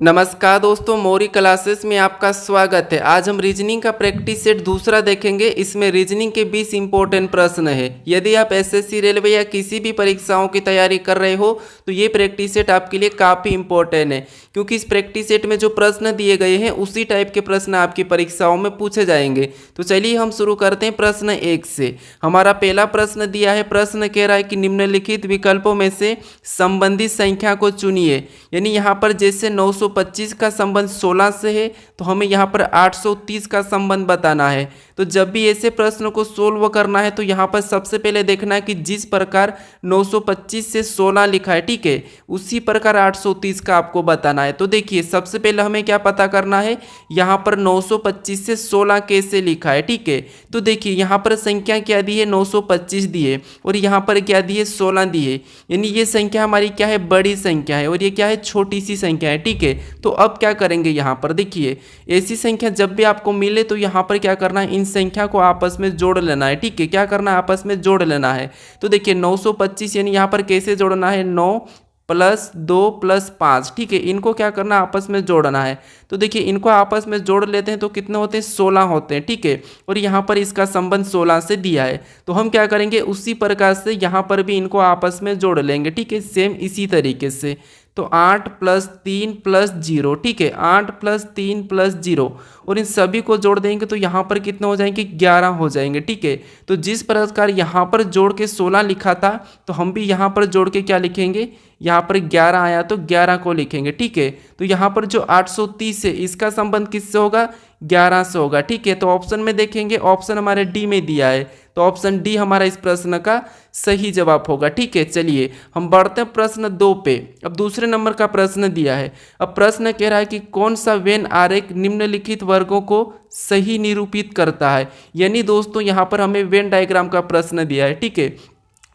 नमस्कार दोस्तों, मौरी क्लासेस में आपका स्वागत है। आज हम रीजनिंग का प्रैक्टिस सेट दूसरा देखेंगे। इसमें रीजनिंग के 20 इंपॉर्टेंट प्रश्न है। यदि आप एसएससी रेलवे या किसी भी परीक्षाओं की तैयारी कर रहे हो तो ये प्रैक्टिस सेट आपके लिए काफ़ी इंपॉर्टेंट है, क्योंकि इस प्रैक्टिस सेट में जो प्रश्न दिए गए हैं उसी टाइप के प्रश्न आपकी परीक्षाओं में पूछे जाएंगे। तो चलिए हम शुरू करते हैं प्रश्न 1 से। हमारा पहला प्रश्न दिया है, प्रश्न कह रहा है कि निम्नलिखित विकल्पों में से संबंधित संख्या को चुनिए। यानी यहाँ पर जैसे 925 का संबंध 16 से है तो हमें यहाँ पर 830 का संबंध बताना है। तो जब भी ऐसे प्रश्न को सोल्व करना है तो यहाँ पर सबसे पहले देखना है कि जिस प्रकार 925 से 16 लिखा है, ठीक है, उसी प्रकार 830 का आपको बताना है। तो देखिए सबसे पहले हमें क्या पता करना है, यहाँ पर 925 से 16 कैसे लिखा है, ठीक है। तो देखिए यहाँ पर संख्या क्या दी है, 925 दी है और यहाँ पर क्या दी है, 16 दी है। यानी ये संख्या हमारी क्या है, बड़ी संख्या है और ये क्या है, छोटी सी संख्या है, ठीक है। तो अब क्या करेंगे, यहाँ पर देखिए ऐसी संख्या जब भी आपको मिले तो यहाँ पर क्या करना है, इन संख्या को आपस में जोड़ लेना है, ठीक है। क्या करना है, आपस में जोड़ लेना है। तो देखिए 925 यानी यहाँ पर कैसे जोड़ना है, 9 + 2 + 5, ठीक है। इनको क्या करना है, आपस में जोड़ना है। तो देखिए इनको आपस में जोड़ लेते हैं तो कितने होते हैं, 16 होते हैं, ठीक है। और यहाँ पर इसका संबंध 16 से दिया है। तो हम क्या करेंगे, उसी प्रकार से यहाँ पर भी इनको आपस में जोड़ लेंगे, ठीक है, सेम इसी तरीके से। तो 8 + 3 + 0, ठीक है, 8 + 3 + 0 और इन सभी को जोड़ देंगे तो यहाँ पर कितने हो जाएंगे, 11 हो जाएंगे, ठीक है। तो जिस प्रकार यहाँ पर जोड़ के 16 लिखा था तो हम भी यहाँ पर जोड़ के क्या लिखेंगे, यहाँ पर 11 आया तो 11 को लिखेंगे, ठीक है। तो यहाँ पर जो 830 है इसका संबंध किससे होगा, 11 से होगा, ठीक है। तो ऑप्शन में देखेंगे, ऑप्शन हमारे डी में दिया है, तो ऑप्शन डी हमारा इस प्रश्न का सही जवाब होगा, ठीक है। चलिए हम बढ़ते हैं प्रश्न 2 पे। अब दूसरे नंबर का प्रश्न दिया है। अब प्रश्न कह रहा है कि कौन सा वेन आरेख निम्नलिखित वर्गों को सही निरूपित करता है। यानी दोस्तों यहाँ पर हमें वेन डायग्राम का प्रश्न दिया है, ठीक है,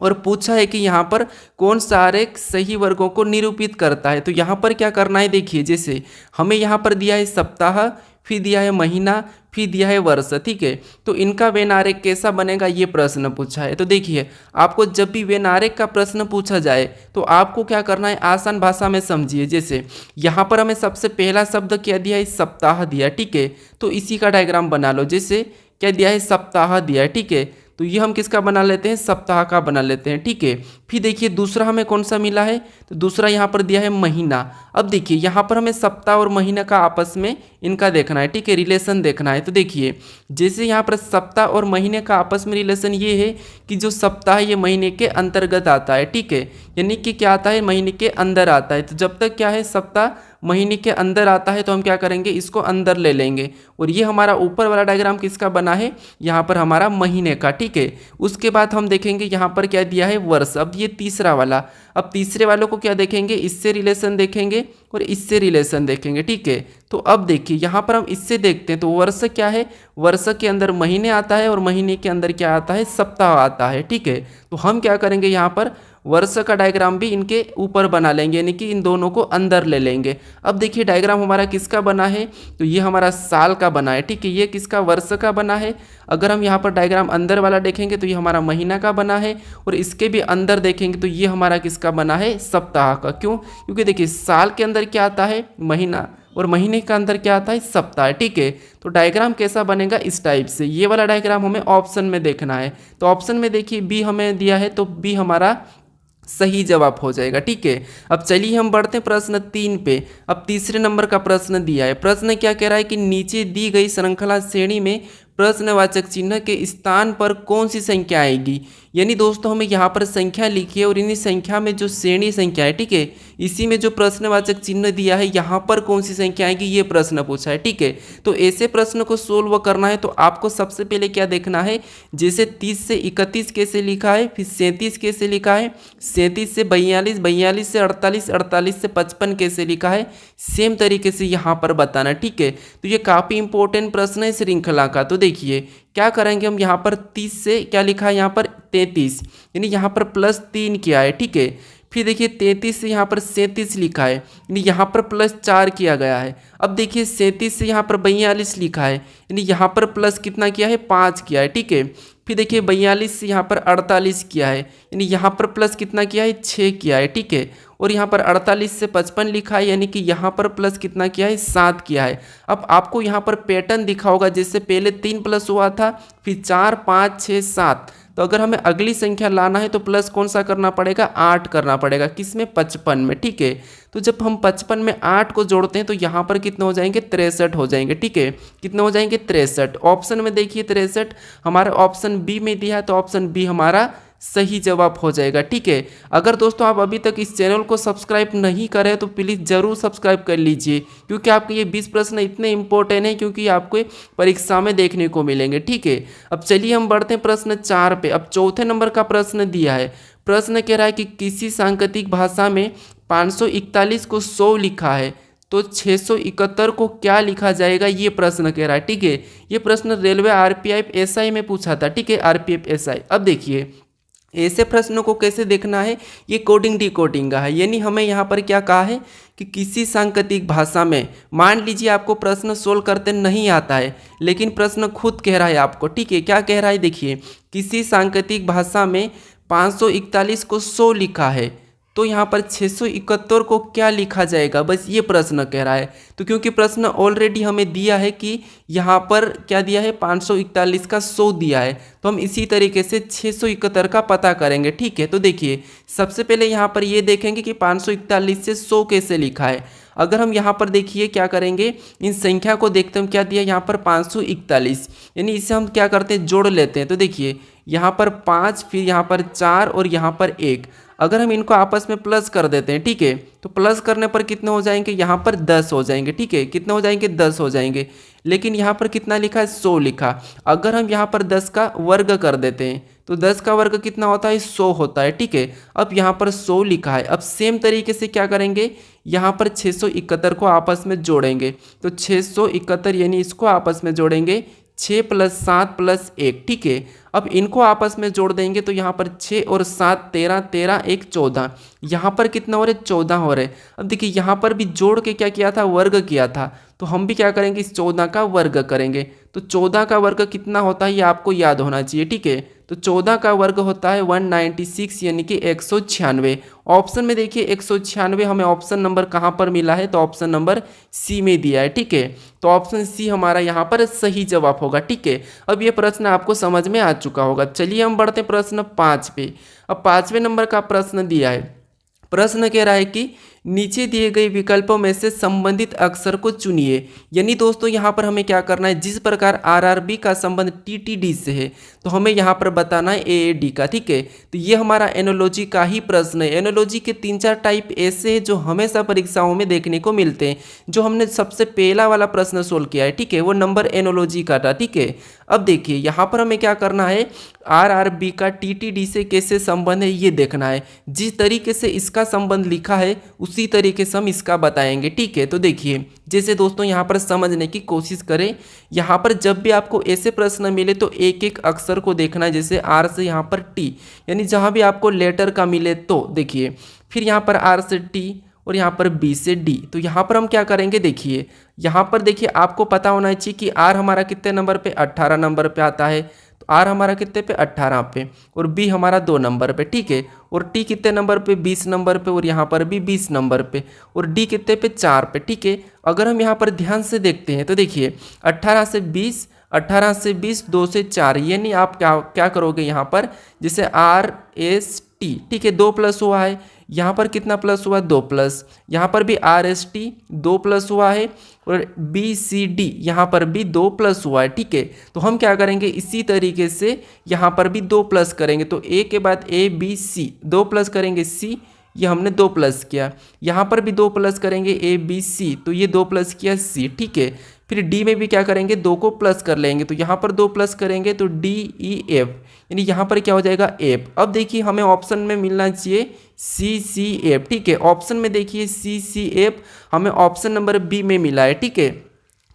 और पूछा है कि यहाँ पर कौन सा आरेख सही वर्गों को निरूपित करता है। तो यहाँ पर क्या करना है, देखिए जैसे हमें यहाँ पर दिया है सप्ताह, फिर दिया है महीना, फिर दिया है वर्ष, ठीक है। तो इनका वेन आरेख कैसा बनेगा, ये प्रश्न पूछा है। तो देखिए आपको जब भी वेन आरेख का प्रश्न पूछा जाए तो आपको क्या करना है, आसान भाषा में समझिए। जैसे यहाँ पर हमें सबसे पहला शब्द क्या दिया है, सप्ताह दिया, ठीक है। तो इसी का डायग्राम बना लो। जैसे क्या दिया है, सप्ताह दिया है, ठीक है। तो ये हम किसका बना लेते हैं, सप्ताह का बना लेते हैं, ठीक है। फिर देखिए दूसरा हमें कौन सा मिला है, तो दूसरा यहाँ पर दिया है महीना। अब देखिए यहाँ पर हमें सप्ताह और महीना का आपस में इनका देखना है, ठीक है, रिलेशन देखना है। तो देखिए जैसे यहाँ पर सप्ताह और महीने का आपस में रिलेशन ये है कि जो सप्ताह ये महीने के अंतर्गत आता है, ठीक है, यानी कि क्या आता है, महीने के अंदर आता है। तो जब तक क्या है, सप्ताह महीने के अंदर आता है तो हम क्या करेंगे, इसको अंदर ले लेंगे। और ये हमारा ऊपर वाला डायग्राम किसका बना है, यहाँ पर हमारा महीने का, ठीक है। उसके बाद हम देखेंगे यहाँ पर क्या दिया है, वर्ष। अब ये तीसरा वाला, अब तीसरे वालों को क्या देखेंगे, इससे रिलेशन देखेंगे और इससे रिलेशन देखेंगे, ठीक है। तो अब देखिए यहाँ पर हम इससे देखते हैं तो वर्ष क्या है, वर्ष के अंदर महीने आता है और महीने के अंदर क्या आता है, सप्ताह आता है, ठीक है। तो हम क्या करेंगे, यहाँ पर वर्ष का डायग्राम भी इनके ऊपर बना लेंगे, यानी कि इन दोनों को अंदर ले लेंगे। अब देखिए डायग्राम हमारा किसका बना है, तो ये हमारा साल का बना है, ठीक है। ये किसका, वर्ष का बना है। अगर हम यहाँ पर डायग्राम अंदर वाला देखेंगे तो ये हमारा महीना का बना है और इसके भी अंदर देखेंगे तो ये हमारा किसका बना है, सप्ताह का। क्यों, क्योंकि देखिए साल के अंदर क्या आता है, महीना, और महीने का अंदर क्या आता है, सप्ताह, ठीक है। तो डायग्राम कैसा बनेगा, इस टाइप से। ये वाला डायग्राम हमें ऑप्शन में देखना है। तो ऑप्शन में देखिए बी हमें दिया है तो बी हमारा सही जवाब हो जाएगा, ठीक है। अब चलिए हम बढ़ते हैं प्रश्न 3 पे। अब तीसरे नंबर का प्रश्न दिया है। प्रश्न क्या कह रहा है कि नीचे दी गई श्रृंखला श्रेणी में प्रश्नवाचक चिन्ह के स्थान पर कौन सी संख्या आएगी। यानी दोस्तों हमें यहाँ पर संख्या लिखी है और इन्हीं संख्या में जो श्रेणी संख्या है, ठीक है, इसी में जो प्रश्नवाचक चिन्ह दिया है यहाँ पर कौन सी संख्या आएगी, ये प्रश्न पूछा है, ठीक है। तो ऐसे प्रश्न को सोल्व करना है तो आपको सबसे पहले क्या देखना है, जैसे 30 से 31 कैसे लिखा है, फिर 37 कैसे लिखा है, 37 से 42, 42 से 48, 48 से 55 कैसे लिखा है, सेम तरीके से यहाँ पर बताना, ठीक है। तो ये काफ़ी इंपॉर्टेंट प्रश्न है श्रृंखला का। तो देखिए क्या करेंगे हम, यहाँ पर 30 से क्या लिखा है, यहाँ पर 33, यानी यहाँ पर +3 किया है, ठीक है। फिर देखिए 33 से यहाँ पर 37 लिखा है, यानी यहाँ पर +4 किया गया है। अब देखिए 37 से यहाँ पर 42 लिखा है, यानी यहाँ पर प्लस कितना किया है, 5 किया है, ठीक है। फिर देखिए 42 से यहाँ पर 48 किया है, यानी यहाँ पर प्लस कितना किया है 6 किया है, ठीक है। और यहाँ पर 48 से 55 लिखा है, यानी कि यहाँ पर प्लस कितना किया है 7 किया है। अब आपको यहाँ पर पैटर्न दिखा होगा, जैसे पहले 3 प्लस हुआ था, फिर 4 5 6 7। तो अगर हमें अगली संख्या लाना है तो प्लस कौन सा करना पड़ेगा 8 करना पड़ेगा, किसमें 55 में, ठीक है। तो जब हम 55 में 8 को जोड़ते हैं तो यहाँ पर कितने हो जाएंगे 63 हो जाएंगे, ठीक है। कितने हो जाएंगे 63। ऑप्शन में देखिए 63 हमारा ऑप्शन बी में दिया है, तो ऑप्शन बी हमारा सही जवाब हो जाएगा, ठीक है। अगर दोस्तों आप अभी तक इस चैनल को सब्सक्राइब नहीं करें तो प्लीज़ ज़रूर सब्सक्राइब कर लीजिए, क्योंकि आपके ये 20 प्रश्न इतने इंपॉर्टेंट हैं, क्योंकि आपको परीक्षा में देखने को मिलेंगे, ठीक है। अब चलिए हम बढ़ते हैं प्रश्न 4 पे। अब चौथे नंबर का प्रश्न दिया है। प्रश्न कह रहा है कि किसी सांकेतिक भाषा में 541 को 100 लिखा है तो 671 को क्या लिखा जाएगा, ये प्रश्न कह रहा है, ठीक है। ये प्रश्न रेलवे आरपीएफ एसआई में पूछा था, ठीक है, आरपीएफ एसआई। अब देखिए ऐसे प्रश्नों को कैसे देखना है, ये कोडिंग डिकोडिंग का है, यानी हमें यहाँ पर क्या कहा है कि किसी सांकेतिक भाषा में, मान लीजिए आपको प्रश्न सोल्व करते नहीं आता है, लेकिन प्रश्न खुद कह रहा है आपको, ठीक है। क्या कह रहा है देखिए, किसी सांकेतिक भाषा में 541 को 100 लिखा है तो यहाँ पर 671 को क्या लिखा जाएगा, बस ये प्रश्न कह रहा है। तो क्योंकि प्रश्न ऑलरेडी हमें दिया है कि यहाँ पर क्या दिया है 541 का 100 दिया है, तो हम इसी तरीके से 671 का पता करेंगे, ठीक है। तो देखिए सबसे पहले यहाँ पर ये देखेंगे कि 541 से 100 कैसे लिखा है। अगर हम यहाँ पर देखिए क्या करेंगे, इन संख्या को देखते हैं, क्या दिया यहाँ पर 541, यानी इसे हम क्या करते हैं जोड़ लेते हैं। तो देखिए यहाँ पर 5, फिर यहाँ पर 4 और यहाँ पर 1, अगर हम इनको आपस में प्लस कर देते हैं, ठीक है, तो प्लस करने पर कितने हो जाएंगे, यहाँ पर 10 हो जाएंगे, ठीक है। कितने हो जाएंगे 10 हो जाएंगे, लेकिन यहाँ पर कितना लिखा है 100 लिखा। अगर हम यहाँ पर 10 का वर्ग कर देते हैं तो 10 का वर्ग कितना होता है 100 होता है, ठीक है। अब यहाँ पर 100 लिखा है। अब सेम तरीके से क्या करेंगे, यहाँ पर 671 को आपस में जोड़ेंगे, तो 671 यानी इसको आपस में जोड़ेंगे 6 + 7 + 1, ठीक है। अब इनको आपस में जोड़ देंगे तो यहाँ पर 6 और 7 13, 13 1 14, यहाँ पर कितना हो रहा है 14 हो रहे। अब देखिए यहाँ पर भी जोड़ के क्या किया था वर्ग किया था, तो हम भी क्या करेंगे इस 14 का वर्ग करेंगे। तो 14 का वर्ग कितना होता है ये आपको याद होना चाहिए, ठीक है। तो 14 का वर्ग होता है 196, यानी कि 196। ऑप्शन में देखिए 196 हमें ऑप्शन नंबर कहाँ पर मिला है, तो ऑप्शन नंबर सी में दिया है, ठीक है। तो ऑप्शन सी हमारा यहाँ पर सही जवाब होगा, ठीक है। अब ये प्रश्न आपको समझ में आ चुका होगा। चलिए हम बढ़ते हैं प्रश्न 5 पे। अब 5वें नंबर का प्रश्न दिया है। प्रश्न कह रहा है कि नीचे दिए गए विकल्पों में से संबंधित अक्षर को चुनिए। यानी दोस्तों यहाँ पर हमें क्या करना है, जिस प्रकार आरआरबी का संबंध टीटीडी से है तो हमें यहाँ पर बताना है एएडी का, ठीक है। तो ये हमारा एनोलॉजी का ही प्रश्न है। एनोलॉजी के 3-4 टाइप ऐसे हैं जो हमेशा परीक्षाओं में देखने को मिलते हैं। जो हमने सबसे पहला वाला प्रश्न सोल्व किया है, ठीक है, वो नंबर एनोलॉजी का था, ठीक है। अब देखिए यहाँ पर हमें क्या करना है, आरआरबी का टीटीडी से कैसे संबंध है ये देखना है। जिस तरीके से इसका संबंध लिखा है उसी तरीके से हम इसका बताएंगे, ठीक है। तो देखिए जैसे दोस्तों यहाँ पर समझने की कोशिश करें, यहाँ पर जब भी आपको ऐसे प्रश्न मिले तो एक एक अक्षर को देखना है। जैसे आर से यहाँ पर टी, यानी जहाँ भी आपको लेटर का मिले तो देखिए, फिर यहाँ पर आर से टी और यहाँ पर बी से डी। तो यहाँ पर हम क्या करेंगे, देखिए यहाँ पर देखिए आपको पता होना चाहिए कि आर हमारा कितने नंबर पे 18 नंबर पे आता है। तो आर हमारा कितने पे 18 पे, और बी हमारा 2 नंबर पे, ठीक है। और टी कितने नंबर पे 20 नंबर पे, और यहाँ पर भी 20 नंबर पे, और डी कितने पे 4 पे, ठीक है। अगर हम यहाँ पर ध्यान से देखते हैं तो देखिए 18 से 20, 18 से 20, 2 से 4, यानी आप क्या करोगे यहाँ पर, जैसे आर एस टी, ठीक है, 2 प्लस हुआ है, यहाँ पर कितना प्लस हुआ 2 प्लस, यहाँ पर भी आर एस टी 2 प्लस हुआ है, और बी सी डी यहाँ पर भी 2 प्लस हुआ है, ठीक है। तो हम क्या करेंगे इसी तरीके से यहाँ पर भी 2 प्लस करेंगे। तो ए के बाद ए बी सी 2 प्लस करेंगे सी, ये हमने 2 प्लस किया। यहाँ पर भी 2 प्लस करेंगे ए बी सी, तो ये 2 प्लस किया सी, ठीक है। फिर डी में भी क्या करेंगे 2 को प्लस कर लेंगे, तो यहाँ पर 2 प्लस करेंगे तो डी ई एफ, यानी यहाँ पर क्या हो जाएगा एफ। अब देखिए हमें ऑप्शन में मिलना चाहिए सी सी एफ, ठीक है। ऑप्शन में देखिए सी सी एफ हमें ऑप्शन नंबर बी में मिला है, ठीक है।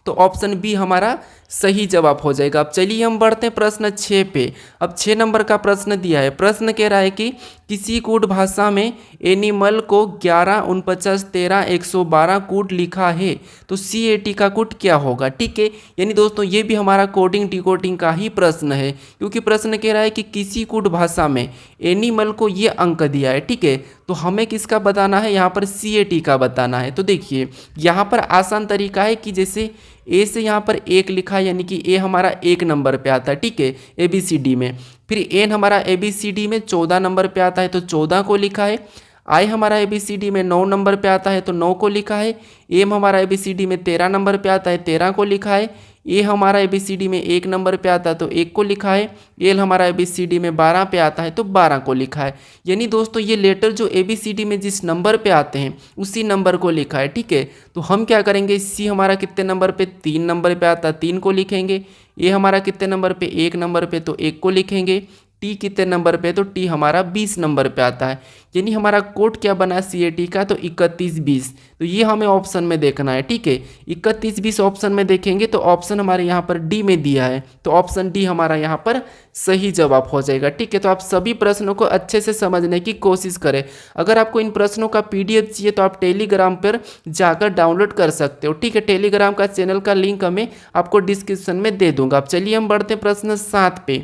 तो ऑप्शन बी हमारा सही जवाब हो जाएगा। अब चलिए हम बढ़ते हैं प्रश्न 6 पे। अब 6 नंबर का प्रश्न दिया है। प्रश्न कह रहा है कि किसी कूट भाषा में एनिमल को 11, 49, 13, 112 कूट लिखा है तो CAT का कूट क्या होगा। ठीक है, यानी दोस्तों ये भी हमारा कोडिंग डिकोडिंग का ही प्रश्न है, क्योंकि प्रश्न कह रहा है कि किसी कूट भाषा में एनिमल को ये अंक दिया है। ठीक है, तो हमें किसका बताना है, यहाँ पर CAT का बताना है। तो देखिए यहाँ पर आसान तरीका है कि जैसे ए से यहाँ पर 1 लिखा है, यानी कि ए हमारा 1 नंबर पे आता है। ठीक है, ABCD में। फिर एन हमारा ABCD में 14 नंबर पे आता है तो 14 को लिखा है। आई हमारा ABCD में 9 नंबर पे आता है तो 9 को लिखा है। एम हमारा ABCD में 13 नंबर पे आता है, 13 को लिखा है। ए हमारा ABCD में 1 नंबर पे आता है तो 1 को लिखा है। एल हमारा ABCD में 12 पे आता है तो 12 को लिखा है। यानी दोस्तों ये लेटर जो ABCD में जिस नंबर पे आते हैं उसी नंबर को लिखा है। ठीक है, तो हम क्या करेंगे, सी हमारा कितने नंबर पे, 3 नंबर पे आता है, 3 को लिखेंगे। ए हमारा कितने नंबर पे, 1 नंबर पे तो 1 को लिखेंगे। टी कितने नंबर पे, तो टी हमारा 20 नंबर पे आता है। यानी हमारा कोड क्या बना CAT का, तो 31-20। तो ये हमें ऑप्शन में देखना है। ठीक है, 31-20 ऑप्शन में देखेंगे तो ऑप्शन हमारे यहाँ पर डी में दिया है, तो ऑप्शन डी हमारा यहाँ पर सही जवाब हो जाएगा। ठीक है, तो आप सभी प्रश्नों को अच्छे से समझने की कोशिश करें। अगर आपको इन प्रश्नों का PDF चाहिए तो आप टेलीग्राम पर जाकर डाउनलोड कर सकते हो। ठीक है, टेलीग्राम का चैनल का लिंक मैं आपको डिस्क्रिप्शन में दे दूंगा। अब चलिए हम बढ़ते हैं प्रश्न 7 पे।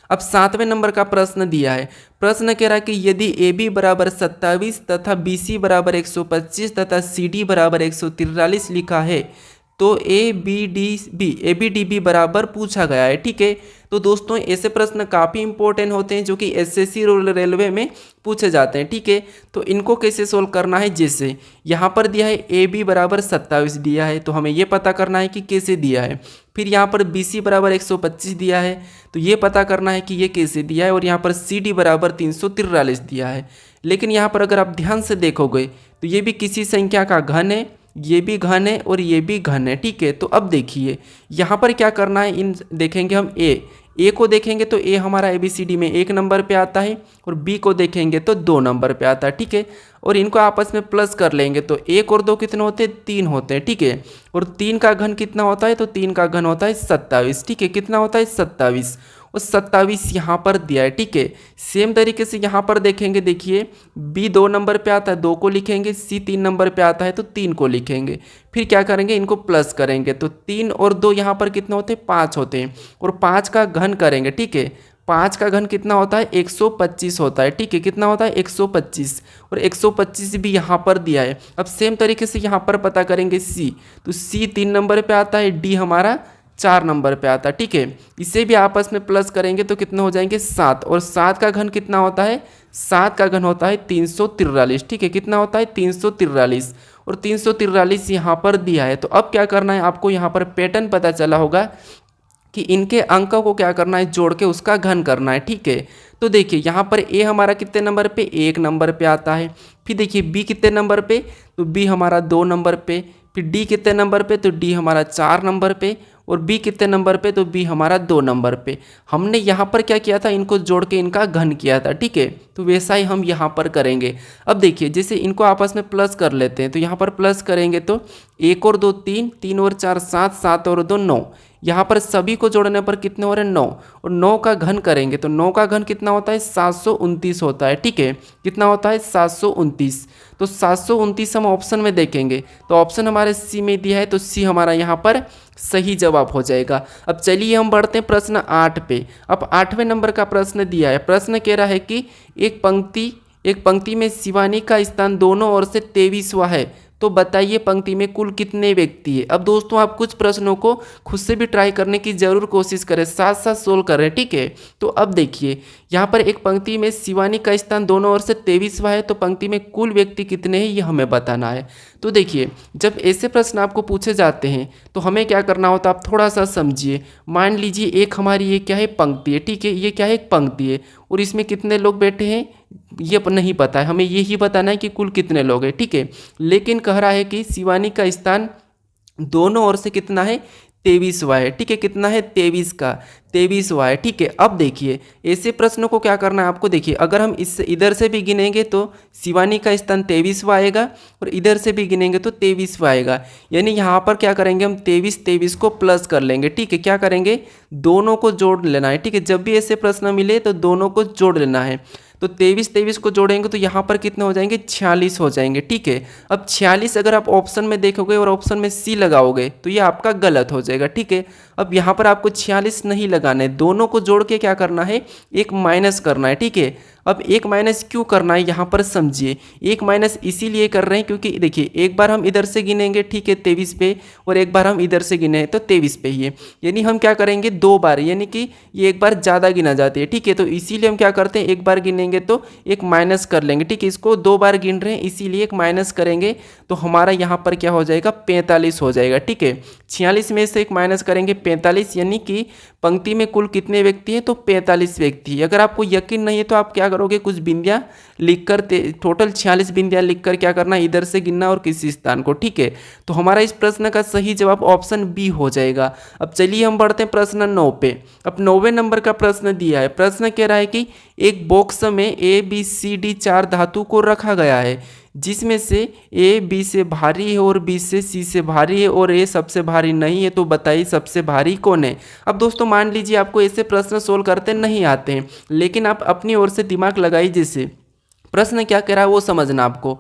अब 7वें नंबर का प्रश्न दिया है। प्रश्न कह रहा है कि यदि AB बराबर 27 तथा BC बराबर 125 तथा CD बराबर 143 लिखा है तो ABDB बराबर पूछा गया है। ठीक है, तो दोस्तों ऐसे प्रश्न काफ़ी इंपॉर्टेंट होते हैं जो कि SSC रेलवे में पूछे जाते हैं। ठीक है, तो इनको कैसे सोल्व करना है, जैसे यहाँ पर दिया है AB बराबर 27 दिया है, तो हमें ये पता करना है कि कैसे दिया है। फिर यहाँ पर BC बराबर 125 दिया है, तो ये पता करना है कि ये कैसे दिया है। और यहाँ पर CD बराबर 343 दिया है। लेकिन यहाँ पर अगर आप ध्यान से देखोगे तो ये भी किसी संख्या का घन है, ये भी घन है और ये भी घन है। ठीक है, तो अब देखिए यहाँ पर क्या करना है, इन देखेंगे हम ए को देखेंगे तो ए हमारा ABCD में 1 नंबर पे आता है और B को देखेंगे तो 2 नंबर पे आता है। ठीक है, और इनको आपस में प्लस कर लेंगे तो 1 और 2 कितने होते हैं, 3 होते हैं। ठीक है, और 3 का घन कितना होता है, तो 3 का घन होता है 27। ठीक है, कितना होता है 27, और 27 यहाँ पर दिया है। ठीक है, सेम तरीके से यहाँ पर देखेंगे, देखिए B 2 नंबर पे आता है, 2 को लिखेंगे। C 3 नंबर पे आता है तो 3 को लिखेंगे। फिर क्या करेंगे, इनको प्लस करेंगे तो 3 और 2 यहाँ पर कितने होते हैं, 5 होते हैं, और 5 का घन करेंगे। ठीक है, 5 का घन कितना होता है, 125 होता है। ठीक है, कितना होता है 125, और 125 भी यहाँ पर दिया है। अब सेम तरीके से यहाँ पर पता करेंगे C, तो C 3 नंबर पे आता है, D हमारा 4 नंबर पे आता है। ठीक है, इसे भी आपस में प्लस करेंगे तो कितना हो जाएंगे 7, और 7 का घन कितना होता है, 7 का घन होता है 343। ठीक है, कितना होता है 343, और 343 यहाँ पर दिया है। तो अब क्या करना है आपको, यहाँ पर पैटर्न पता चला होगा कि इनके अंकों को क्या करना है, जोड़ के उसका घन करना है। ठीक है, तो देखिए यहाँ पर ए हमारा कितने नंबर पे, 1 नंबर पे आता है। फिर देखिए बी कितने नंबर पे, तो बी हमारा 2 नंबर पे। फिर डी कितने नंबर पे, तो डी हमारा 4 नंबर पे। और बी कितने नंबर पे, तो बी हमारा 2 नंबर पे। हमने यहाँ पर क्या किया था, इनको जोड़ के इनका घन किया था। ठीक है, तो वैसा ही हम यहाँ पर करेंगे। अब देखिए जैसे इनको आपस में प्लस कर लेते हैं, तो यहाँ पर प्लस करेंगे तो 1 और 2 3, 3 और 4 7, 7 और 2 9। यहाँ पर सभी को जोड़ने पर कितने हो रहे हैं, 9, और 9 का घन करेंगे तो 9 का घन कितना होता है, 729 होता है। ठीक है, कितना होता है 729, तो 729 हम ऑप्शन में देखेंगे तो ऑप्शन हमारे सी में दिया है, तो सी हमारा यहाँ पर सही जवाब हो जाएगा। अब चलिए हम बढ़ते हैं प्रश्न 8 पे। अब 8वें नंबर का प्रश्न दिया है। प्रश्न कह रहा है कि एक पंक्ति में शिवानी का स्थान दोनों ओर से 23वां है, तो बताइए पंक्ति में कुल कितने व्यक्ति है। अब दोस्तों आप कुछ प्रश्नों को खुद से भी ट्राई करने की जरूर कोशिश करें, साथ साथ सोल्व करें। ठीक है, तो अब देखिए यहाँ पर एक पंक्ति में शिवानी का स्थान दोनों ओर से 23वां है, तो पंक्ति में कुल व्यक्ति कितने हैं ये हमें बताना है। तो देखिए जब ऐसे प्रश्न आपको पूछे जाते हैं तो हमें क्या करना होता है, आप थोड़ा सा समझिए। मान लीजिए एक हमारी ये क्या है, पंक्ति है। ठीक है, ये क्या है, एक पंक्ति है, और इसमें कितने लोग बैठे हैं ये नहीं पता है, हमें यही बताना है कि कुल कितने लोग हैं। ठीक है, लेकिन कह रहा है कि शिवानी का स्थान दोनों ओर से कितना है, 23वां है, ठीक है। कितना है? 23 का 23वां है, ठीक है। अब देखिए ऐसे प्रश्नों को क्या करना है आपको, देखिए अगर हम इससे इधर से भी गिनेंगे तो शिवानी का स्थान 23वां आएगा और इधर से भी गिनेंगे तो 23वां आएगा। यानी यहाँ पर क्या करेंगे हम 23 को प्लस कर लेंगे, ठीक है। क्या करेंगे? दोनों को जोड़ लेना है, ठीक है। जब भी ऐसे प्रश्न मिले तो दोनों को जोड़ लेना है। तो 23 को जोड़ेंगे तो यहाँ पर कितने हो जाएंगे? 46 हो जाएंगे, ठीक है। अब 46 अगर आप ऑप्शन में देखोगे और ऑप्शन में सी लगाओगे तो ये आपका गलत हो जाएगा, ठीक है। अब यहाँ पर आपको 46 नहीं लगाना है, दोनों को जोड़ के क्या करना है? एक माइनस करना है, ठीक है। अब एक माइनस क्यों करना है यहाँ पर समझिए। एक माइनस इसीलिए कर रहे हैं क्योंकि देखिए एक बार हम इधर से गिनेंगे, ठीक है, 23 पे, और एक बार हम इधर से गिने तो 23 पे ही है। यानी हम क्या करेंगे? 2 बार, यानी कि ये एक बार ज़्यादा गिना जाती है, ठीक है। तो इसीलिए हम क्या करते हैं? एक बार गिनेंगे तो एक माइनस कर लेंगे, ठीक है। इसको 2 बार गिन रहे हैं इसीलिए एक माइनस करेंगे तो हमारा यहाँ पर क्या हो जाएगा? 45 हो जाएगा, ठीक है। 46 में से एक माइनस करेंगे 45, यानी कि पंक्ति में कुल कितने व्यक्ति हैं? तो 45 व्यक्ति है। अगर आपको यकीन नहीं है तो आप क्या करोगे? कुछ बिंदियाँ लिखकर टोटल 46 बिंदियाँ लिखकर क्या करना? इधर से गिनना और किसी स्थान को, ठीक है। तो हमारा इस प्रश्न का सही जवाब ऑप्शन बी हो जाएगा। अब चलिए हम बढ़ते हैं प्रश्न 9 पे। अब 9वें नंबर का प्रश्न दिया है। प्रश्न कह रहा है कि एक बॉक्स में ए बी सी डी 4 धातु को रखा गया है जिसमें से ए बी से भारी है और बी से सी से भारी है और ए सबसे भारी नहीं है, तो बताइए सबसे भारी कौन है। अब दोस्तों मान लीजिए आपको ऐसे प्रश्न सोल्व करते नहीं आते हैं, लेकिन आप अपनी ओर से दिमाग लगाइए। जैसे प्रश्न क्या कह रहा है वो समझना आपको,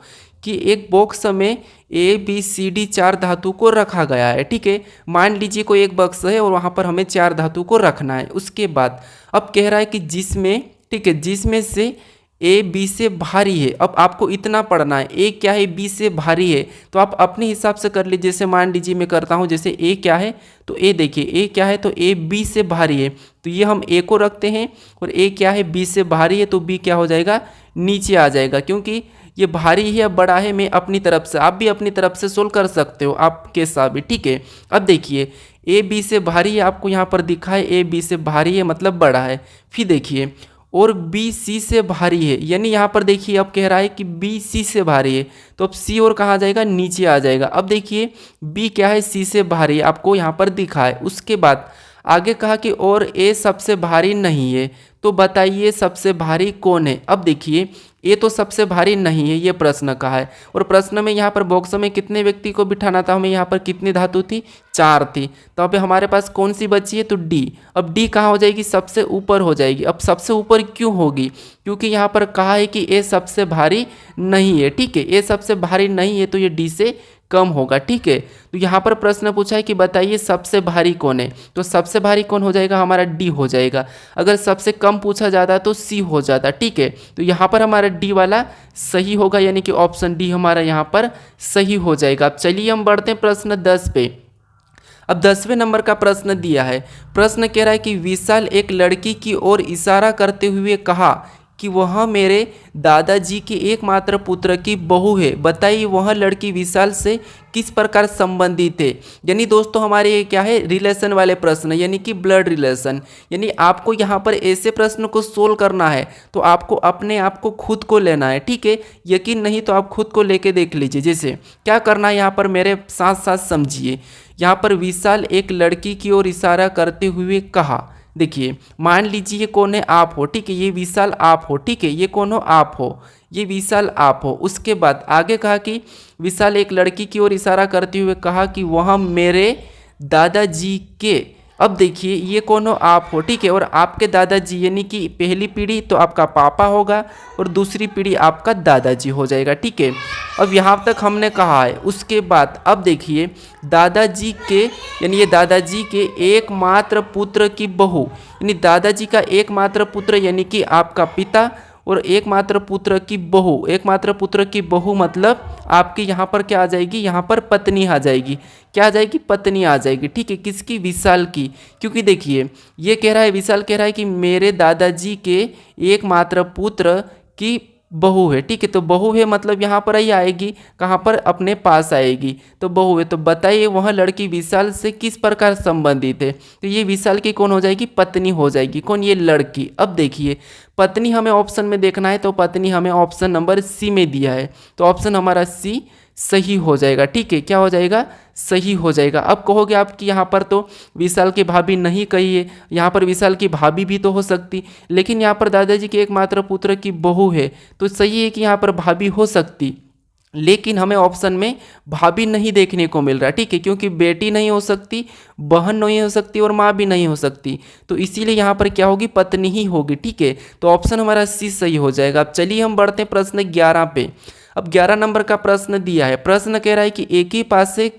कि एक बॉक्स में ए बी सी डी 4 धातु को रखा गया है, ठीक है। मान लीजिए कोई एक बॉक्स है और वहाँ पर हमें 4 धातु को रखना है। उसके बाद अब कह रहा है कि जिसमें, ठीक है, जिसमें से ए बी से भारी है। अब आपको इतना पढ़ना है, ए क्या है? बी से भारी है। तो आप अपने हिसाब से कर लीजिए। जैसे मान लीजिए मैं करता हूँ, जैसे ए क्या है तो ए देखिए ए क्या है तो ए बी से भारी है, तो ये हम ए को रखते हैं। और ए क्या है? बी से भारी है, तो बी क्या हो जाएगा? नीचे आ जाएगा, क्योंकि ये भारी है या बड़ा है। मैं अपनी तरफ से, आप भी अपनी तरफ से सोल्व कर सकते हो आपके साथ भी, ठीक है। अब देखिए ए बी से भारी है, आपको यहाँ पर दिखा है ए बी से भारी है मतलब बड़ा है। फिर देखिए और बी सी से भारी है, यानी यहाँ पर देखिए अब कह रहा है कि बी सी से भारी है, तो अब सी और कहाँ जाएगा? नीचे आ जाएगा। अब देखिए बी क्या है? सी से भारी है, आपको यहाँ पर दिखा है। उसके बाद आगे कहा कि और ए सबसे भारी नहीं है, तो बताइए सबसे भारी कौन है। अब देखिए ये तो सबसे भारी नहीं है, ये प्रश्न का है। और प्रश्न में यहाँ पर बॉक्स में कितने व्यक्ति को बिठाना था हमें? यहाँ पर कितनी धातु थी? 4 थी। तो अब हमारे पास कौन सी बची है? तो डी। अब डी कहाँ हो जाएगी? सबसे ऊपर हो जाएगी। अब सबसे ऊपर क्यों होगी? क्योंकि यहाँ पर कहा है कि ए सबसे भारी नहीं है, ठीक है। ए सबसे भारी नहीं है तो ये डी से कम होगा, ठीक है। तो यहाँ पर प्रश्न पूछा है कि बताइए सबसे भारी कौन है, तो सबसे भारी कौन हो जाएगा? हमारा डी हो जाएगा। अगर सबसे कम पूछा जाता तो सी हो जाता, ठीक है। तो यहाँ पर हमारा डी वाला सही होगा, यानी कि ऑप्शन डी हमारा यहाँ पर सही हो जाएगा। अब चलिए हम बढ़ते हैं प्रश्न 10 पे। अब 10वें नंबर का प्रश्न दिया है। प्रश्न कह रहा है कि विशाल एक लड़की की ओर इशारा करते हुए कहा कि वह मेरे दादाजी के एकमात्र पुत्र की बहू है, बताइए वह लड़की विशाल से किस प्रकार संबंधित है। यानी दोस्तों हमारे ये क्या है? रिलेशन वाले प्रश्न, यानी कि ब्लड रिलेशन। यानी आपको यहाँ पर ऐसे प्रश्न को सोल्व करना है तो आपको अपने आप को खुद को लेना है, ठीक है। यकीन नहीं तो आप खुद को लेके देख लीजिए। जैसे क्या करना है यहाँ पर मेरे साथ साथ समझिए। यहाँ पर विशाल एक लड़की की ओर इशारा करते हुए कहा, देखिए मान लीजिए ये कौन है? आप हो, ठीक है। ये विशाल आप हो, ठीक है। ये कौन हो? आप हो। ये विशाल आप हो। उसके बाद आगे कहा कि विशाल एक लड़की की ओर इशारा करते हुए कहा कि वह मेरे दादाजी के, अब देखिए ये कौन हो? आप हो, ठीक है। और आपके दादाजी यानी कि पहली पीढ़ी तो आपका पापा होगा और दूसरी पीढ़ी आपका दादाजी हो जाएगा, ठीक है। अब यहाँ तक हमने कहा है। उसके बाद अब देखिए दादाजी के, यानी ये दादाजी के एकमात्र पुत्र की बहू, यानी दादाजी का एकमात्र पुत्र यानी कि आपका पिता, और एकमात्र पुत्र की बहू। एकमात्र पुत्र की बहू मतलब आपकी यहाँ पर क्या आ जाएगी? यहाँ पर पत्नी आ जाएगी। क्या आ जाएगी? पत्नी आ जाएगी, ठीक है। किसकी? विशाल की। क्योंकि देखिए ये कह रहा है, विशाल कह रहा है कि मेरे दादाजी के एकमात्र पुत्र की बहू है, ठीक है। तो बहू है मतलब यहाँ पर ही आएगी, कहाँ पर? अपने पास आएगी। तो बहू है, तो बताइए वह लड़की विशाल से किस प्रकार संबंधित है। तो ये विशाल की कौन हो जाएगी? पत्नी हो जाएगी। कौन? ये लड़की। अब देखिए पत्नी हमें ऑप्शन में देखना है, तो पत्नी हमें ऑप्शन नंबर सी में दिया है, तो ऑप्शन हमारा सी सही हो जाएगा। ठीक है, क्या हो जाएगा, सही हो जाएगा। अब कहोगे आप कि यहाँ पर तो विशाल की भाभी नहीं कही है, यहाँ पर विशाल की भाभी भी तो हो सकती, लेकिन यहाँ पर दादाजी के एकमात्र पुत्र की बहू है, तो सही है कि यहाँ पर भाभी हो सकती, लेकिन हमें ऑप्शन में भाभी नहीं देखने को मिल रहा। ठीक है, क्योंकि बेटी नहीं हो सकती, बहन नहीं हो सकती और माँ भी नहीं हो सकती, तो इसीलिए यहाँ पर क्या होगी, पत्नी ही होगी। ठीक है, तो ऑप्शन हमारा सी सही हो जाएगा। अब चलिए हम बढ़ते हैं प्रश्न 11 पे। अब 11 नंबर का प्रश्न दिया है। प्रश्न कह रहा है कि एक ही पासे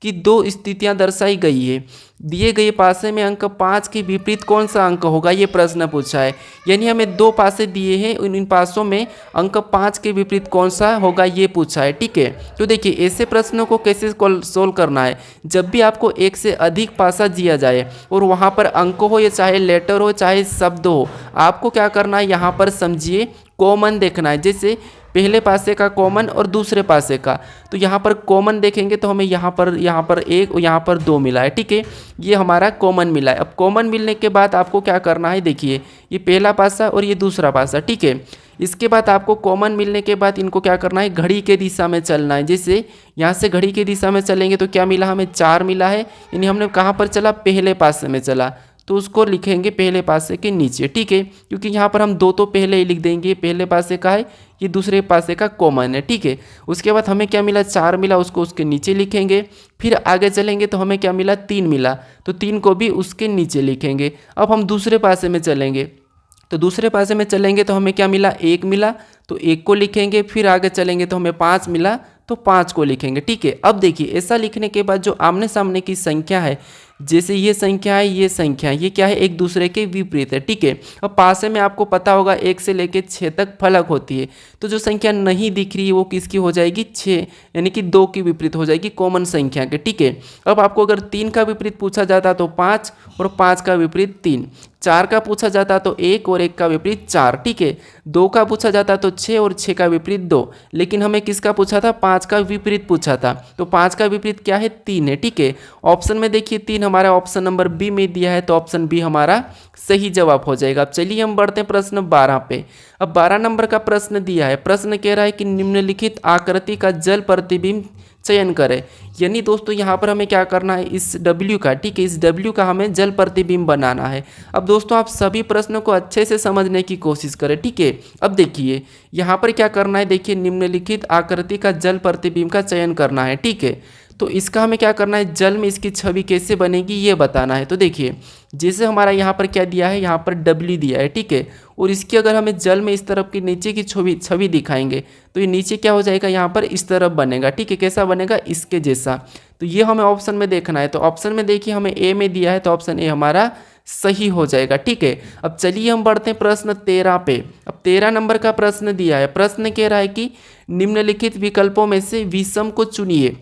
की दो स्थितियां दर्शाई गई है, दिए गए पासे में अंक 5 के विपरीत कौन सा अंक होगा, ये प्रश्न पूछा है। यानी हमें दो पासे दिए हैं, इन पासों में अंक 5 के विपरीत कौन सा होगा ये पूछा है। ठीक है, तो देखिए ऐसे प्रश्नों को कैसे सोल्व करना है। जब भी आपको एक से अधिक पासा दिया जाए और वहाँ पर अंक हो, या चाहे लेटर हो चाहे शब्द हो, आपको क्या करना है, यहाँ पर समझिए कॉमन देखना है। जैसे पहले पासे का कॉमन और दूसरे पासे का, तो यहाँ पर कॉमन देखेंगे तो हमें यहाँ पर एक और यहाँ पर दो मिला है। ठीक है, ये हमारा कॉमन मिला है। अब कॉमन मिलने के बाद आपको क्या करना है, देखिए ये पहला पासा और ये दूसरा पासा। ठीक है, इसके बाद आपको कॉमन मिलने के बाद इनको क्या करना है, घड़ी के दिशा में चलना है। जैसे यहाँ से घड़ी के दिशा में चलेंगे तो क्या मिला, हमें 4 मिला है, यानी हमने कहाँ पर चला, पहले पासे में चला, तो उसको लिखेंगे पहले पासे के नीचे। ठीक है, क्योंकि यहाँ पर हम दो तो पहले ही लिख देंगे, पहले पासे का है, ये दूसरे पासे का कॉमन है। ठीक है, उसके बाद हमें क्या मिला, 4 मिला, उसको उसके नीचे लिखेंगे। फिर आगे चलेंगे तो हमें क्या मिला, 3 मिला, तो 3 को भी उसके नीचे लिखेंगे। अब हम दूसरे पासे में चलेंगे, तो दूसरे पासे में चलेंगे तो हमें क्या मिला, 1 मिला, तो 1 को लिखेंगे। फिर आगे चलेंगे तो हमें 5 मिला, तो 5 को लिखेंगे। ठीक है, अब देखिए ऐसा लिखने के बाद जो आमने सामने की संख्या है, जैसे ये संख्या है, ये संख्या है, ये क्या है, एक दूसरे के विपरीत है। ठीक है, अब पासे में आपको पता होगा 1 से लेकर 6 तक फलक होती है, तो जो संख्या नहीं दिख रही है वो किसकी हो जाएगी, 6, यानी कि 2 की विपरीत हो जाएगी, कॉमन संख्या के। ठीक है, अब आपको अगर 3 का विपरीत पूछा जाता तो 5, और 5 का विपरीत 3, 4 का पूछा जाता तो 1 और 1 का विपरीत 4। ठीक है, 2 का पूछा जाता तो 6 और 6 का विपरीत 2, लेकिन हमें किसका पूछा था, 5 का विपरीत पूछा था, तो 5 का विपरीत क्या है, 3 है। ठीक है, ऑप्शन में देखिए 3 हमारा ऑप्शन नंबर बी में दिया है, तो ऑप्शन बी हमारा सही जवाब हो जाएगा। अब चलिए हम बढ़ते हैं प्रश्न 12 पे। अब 12 नंबर का प्रश्न दिया है। प्रश्न कह रहा है कि निम्नलिखित आकृति का जल प्रतिबिंब चयन करें। यानी दोस्तों यहाँ पर हमें क्या करना है, इस W का, ठीक है, इस W का हमें जल प्रतिबिंब बनाना है। अब दोस्तों आप सभी प्रश्नों को अच्छे से समझने की कोशिश करें। ठीक है, अब देखिए यहाँ पर क्या करना है, देखिए निम्नलिखित आकृति का जल प्रतिबिंब का चयन करना है। ठीक है, तो इसका हमें क्या करना है, जल में इसकी छवि कैसे बनेगी ये बताना है। तो देखिए जैसे हमारा यहाँ पर क्या दिया है, यहाँ पर W दिया है। ठीक है, और इसकी अगर हमें जल में इस तरफ की नीचे की छवि दिखाएंगे तो ये नीचे क्या हो जाएगा, यहाँ पर इस तरफ बनेगा। ठीक है, कैसा बनेगा, इसके जैसा। तो ये हमें ऑप्शन में देखना है, तो ऑप्शन में देखिए हमें ए में दिया है, तो ऑप्शन ए हमारा सही हो जाएगा। ठीक है, अब चलिए हम बढ़ते हैं प्रश्न 13 पे। अब 13 नंबर का प्रश्न दिया है। प्रश्न कह रहा है कि निम्नलिखित विकल्पों में से विषम को चुनिए।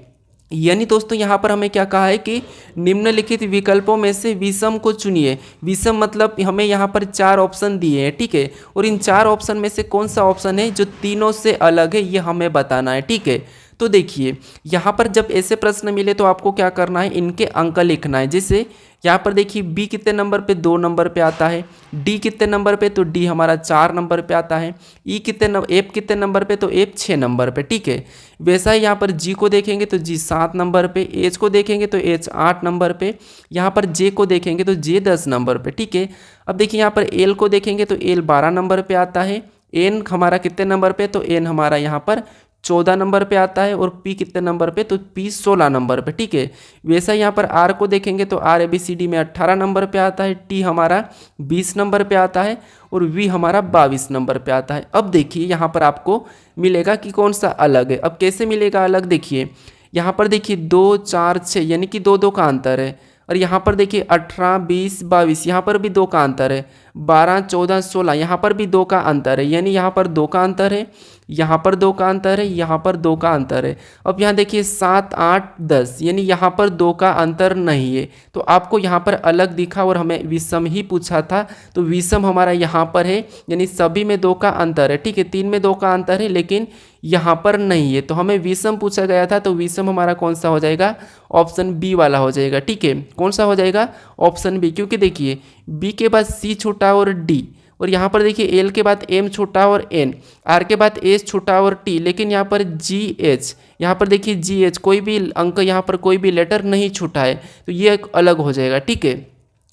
यानी दोस्तों यहाँ पर हमें क्या कहा है कि निम्नलिखित विकल्पों में से विषम को चुनिए। विषम मतलब हमें यहाँ पर 4 ऑप्शन दिए हैं। ठीक है, और इन 4 ऑप्शन में से कौन सा ऑप्शन है जो तीनों से अलग है, ये हमें बताना है। ठीक है, तो देखिए यहाँ पर जब ऐसे प्रश्न मिले तो आपको क्या करना है, इनके अंक लिखना है। जैसे यहाँ पर देखिए बी कितने नंबर पे, 2 नंबर पे आता है। डी कितने नंबर पे, तो डी हमारा 4 नंबर पे आता है। एफ कितने नंबर पे, तो एफ 6 नंबर पे। ठीक है, वैसा ही यहाँ पर जी को देखेंगे तो जी 7 नंबर पे, एच को देखेंगे तो एच 8 नंबर पे, यहाँ पर जे को देखेंगे तो जे 10 नंबर पे। ठीक है, अब देखिए यहाँ पर एल को देखेंगे तो एल 12 नंबर पे आता है। एन हमारा कितने नंबर पे, तो एन हमारा यहाँ पर 14 नंबर पे आता है। और पी कितने नंबर पे, तो पी 16 नंबर पे। ठीक है, वैसा यहाँ पर आर को देखेंगे तो आर ABCD में 18 नंबर पे आता है। टी हमारा 20 नंबर पे आता है। और वी हमारा 22 नंबर पे आता है। अब देखिए यहाँ पर आपको मिलेगा कि कौन सा अलग है। अब कैसे मिलेगा अलग, देखिए यहाँ पर देखिए 2 4 6 यानी कि 2 का अंतर है। और यहाँ पर देखिए 18 20 22 यहाँ पर भी 2 का अंतर है। 12 14 16 यहाँ पर भी 2 का अंतर है। यानी यहाँ पर 2 का अंतर है, यहाँ पर 2 का अंतर है, यहाँ पर 2 का अंतर है। अब यहाँ देखिए 7 8 10 यानी यहाँ पर 2 का अंतर नहीं है। तो आपको यहाँ पर अलग दिखा और हमें विषम ही पूछा था, तो विषम हमारा यहाँ पर है, यानी सभी में 2 का अंतर है। ठीक है, 3 में 2 का अंतर है लेकिन यहाँ पर नहीं है, तो हमें विषम पूछा गया था, तो विषम हमारा कौन सा हो जाएगा, ऑप्शन बी वाला हो जाएगा। ठीक है, कौन सा हो जाएगा, ऑप्शन बी, क्योंकि देखिए बी के बाद सी छूटा और डी, और यहाँ पर देखिए एल के बाद एम छूटा और एन, आर के बाद एस छूटा और टी, लेकिन यहाँ पर जी एच, यहाँ पर देखिए जी एच कोई भी अंक, यहाँ पर कोई भी लेटर नहीं छूटा है, तो ये एक अलग हो जाएगा। ठीक है,